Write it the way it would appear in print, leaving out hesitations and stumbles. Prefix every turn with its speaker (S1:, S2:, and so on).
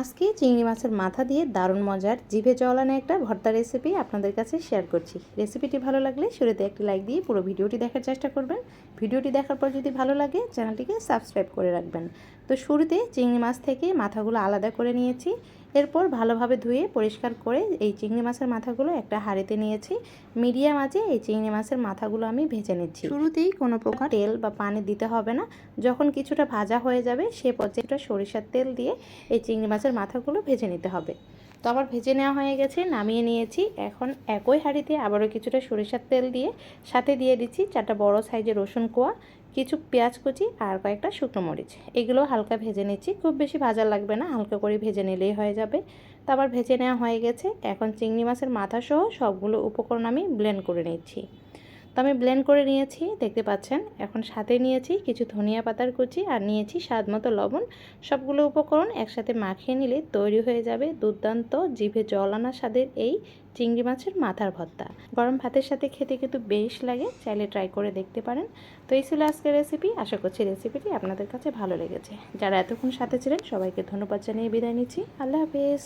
S1: আজকে চিংড়ি মাছের মাথা দিয়ে দারুণ মজার জিভে জলানো একটা ভর্তা রেসিপি আপনাদের কাছে শেয়ার করছি। রেসিপিটি ভালো লাগলে শুরুতে একটি লাইক দিয়ে পুরো ভিডিওটি দেখার চেষ্টা করবেন। ভিডিওটি দেখার পর যদি ভালো লাগে চ্যানেলটিকে সাবস্ক্রাইব করে রাখবেন। তো শুরুতে চিংড়ি মাছ থেকে মাথাগুলো আলাদা করে নিয়েছি। এরপর ভালোভাবে ধুয়ে পরিষ্কার করে এই চিংড়ি মাছের মাথাগুলো একটা হাঁড়িতে নিয়েছি। মিডিয়াম আঁচে এই চিংড়ি মাছের মাথাগুলো আমি ভেজে নিচ্ছি। শুরুতেই কোনো প্রকার তেল বা পানি দিতে হবে না। যখন কিছুটা ভাজা হয়ে যাবে সে পর্যায়ে সরিষার তেল দিয়ে এই চিংড়ি মাছের মাথাগুলো ভেজে নিতে হবে। তো আবার ভেজে নেওয়া হয়ে গেছে, নামিয়ে নিয়েছি। এখন একই হাঁড়িতে আবারও কিছুটা সরিষার তেল দিয়ে সাথে দিয়ে দিচ্ছি 4টা বড় সাইজের রসুন কোয়া, কিছু পেঁয়াজ কুচি আর কয়েকটা শুকনো মরিচ। এগুলো হালকা ভেজে নিচ্ছি, খুব বেশি ভাজা লাগবে না, হালকা করে ভেজে নিলেই হয়ে যাবে। তো আবার ভেজে নেওয়া হয়ে গেছে। এখন চিংড়ি মাছের মাথা সহ সবগুলো উপকরণ আমি ব্লেন্ড করে নিচ্ছি। তো আমি ব্লেন্ড করে নিয়েছি, দেখতে পাচ্ছেন। এখন সাথে নিয়েছি কিছু ধনিয়া পাতার কুচি আর নিয়েছি স্বাদ মতো লবণ। সবগুলো উপকরণ একসাথে মাখিয়ে নিলে তৈরি হয়ে যাবে দুর্দান্ত জিভে জল আনা স্বাদের এই চিংড়ি মাছের মাথার ভর্তা। গরম ভাতের সাথে খেতে কিন্তু বেশ লাগে, চাইলে ট্রাই করে দেখতে পারেন। তো এই ছিল আজকের রেসিপি। আশা করছি রেসিপিটি আপনাদের কাছে ভালো লেগেছে। যারা এতক্ষণ সাথে ছিলেন সবাইকে ধন্যবাদ জানিয়ে বিদায় নিচ্ছি। আল্লাহ হাফেজ।